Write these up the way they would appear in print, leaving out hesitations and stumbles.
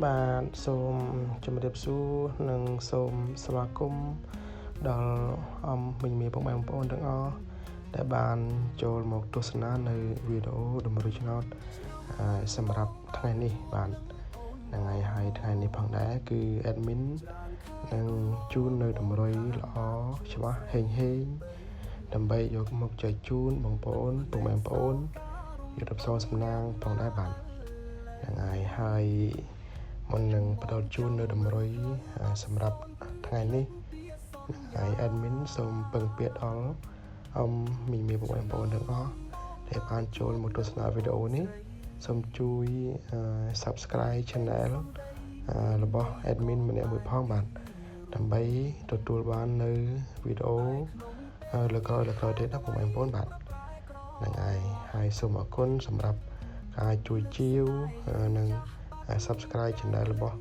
បាទសូមជម្រាបសួរនិងសូមស្វាគមន៍ដល់មិញមានបងប្អូនទាំងអស់ដែលបានចូលមកទស្សនានៅវីដេអូតម្រូវឆ្នោតសម្រាប់ថ្ងៃនេះបាទថ្ងៃហើយថ្ងៃនេះផងដែរគឺ admin នឹងជូននៅតម្រុយល្អច្បាស់ហេងដើម្បីយកមកចែកជូនបងប្អូនពុកម៉ែបងប្អូនយុទ្ធសាស្ត្រសំណាងផងដែរបាទហើយមុននឹងបដោតជូននៅតម្រុយសម្រាប់ថ្ងៃនេះហើយ admin សូមពឹងពាក្យដល់មីមីបងប្អូនទាំងអស់ដែលបានចូលមកទស្សនាវីដេអូនេះសូមជួយ Subscribe Channel របស់ admin ម្នាក់មួយផងបាទដើម្បីទទួលបាននៅវីដេអូលើក្រោយទៀតណាបងប្អូនបាទហ្នឹងហើយសូមអរគុណសម្រាប់ការជួយជាវនិង Subscribe Channel របស់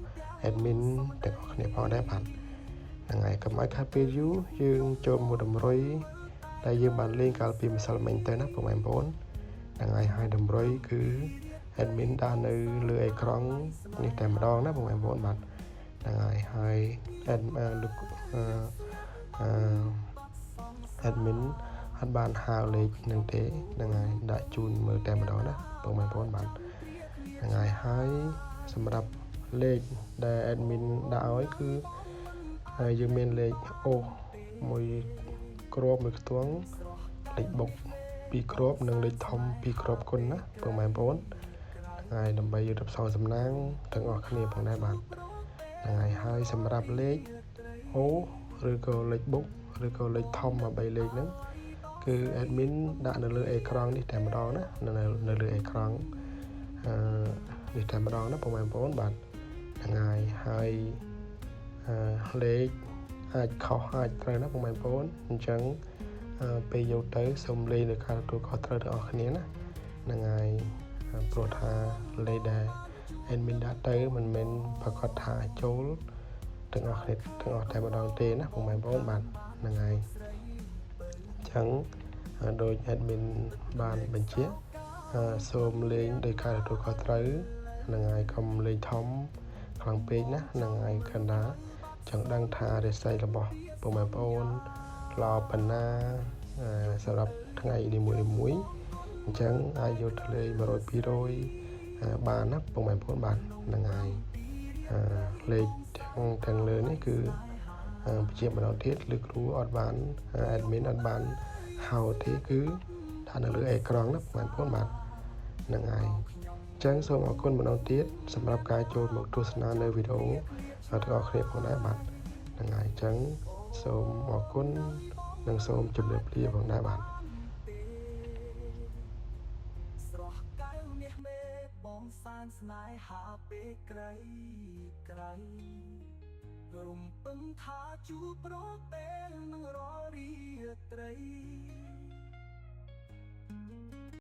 admin ទាំងអស់គ្នាផងដែរបាទហ្នឹងហើយកុំឲ្យខាតពេលយូរយើងចូលមកតម្រុយដែលយើងបានលេងកាលពីម្សិលមិញទៅណាបងប្អូនហ្នឹងហើយតម្រុយគឺ admin ដាក់នៅលើអេក្រង់នេះតែម្ដងណាបងប្អូនបាទហ្នឹងហើយ admin អត់បានហៅលេខនឹងទេហ្នឹងហើយដាក់ជូនមើលតែម្ដងណាបងប្អូនបាទហ្នឹងហើយសម្រាប់លេខដែល admin ដាក់ឲ្យគឺយើងមានលេខអូមួយគ្រាប់មួយខ្ទង់លេខបុក2គ្រាប់និងលេខធំ2គ្រាប់គុណណាបងប្អូនហើយដើម្បីយុទ្ធសាស្ត្រសំណាងទាំងអស់គ្នាផងដែរបាទហ្នឹងហើយសម្រាប់លេខអូឬក៏លេខបុកឬក៏លេខធំ3លេខហ្នឹងគឺ admin ដាក់នៅលើអេក្រង់នេះតែម្ដងណានៅលើអេក្រង់នេះតែម្ដងណាបងប្អូនបាទហ្នឹងហើយលេខអាចខុសអាចត្រូវណាបងប្អូនអញ្ចឹងពេលយកទៅសូមលេខនៅការទទួលខុសត្រូវទាំងអស់គ្នាណាហ្នឹងហើយព្រោះថាលេខដែល admin ដាក់ទៅមិនមែនប្រកាសថាចូលទាំងអស់គ្នាទាំងអស់តែម្ដងទេណាបងប្អូនបាទហ្នឹងហើយអញ្ចឹងដោយ admin បានបញ្ជាក់សូមលេងដោយការទទួលខុសត្រូវហ្នឹងហើយកុំលេងធំខ្លាំងពេកណាហ្នឹងហើយកណ្ដាចង់ដឹងថារិស័យរបស់បងប្អូនល្អប៉ុណ្ណាសម្រាប់ថ្ងៃនីមួយអញ្ចឹងអាចយកទៅលេង100 200បានណាបងប្អូនបាទហ្នឹងហើយលេខទាំងលើនេះគឺបញ្ជាក់ម្ដងទៀតឬគ្រូអត់បាន admin អត់បានហៅទេគឺថានៅលើអេក្រង់ណាបងប្អូនបាទហ្នឹងហើយអញ្ចឹងសូមអរគុណម្ដងទៀតសម្រាប់ការចូលមកទស្សនានៅវីដេអូទាំងអស់គ្នាផងដែរបាទហ្នឹងហើយអញ្ចឹងសូមអរគុណនិងសូមជម្រាបលាផងដែរបាទស្រស់កៅមាសមេបងសានស្នេហាពេកក្រៃរំពឹងថាជួបប្រពេលនឹងរាល់រាត្រី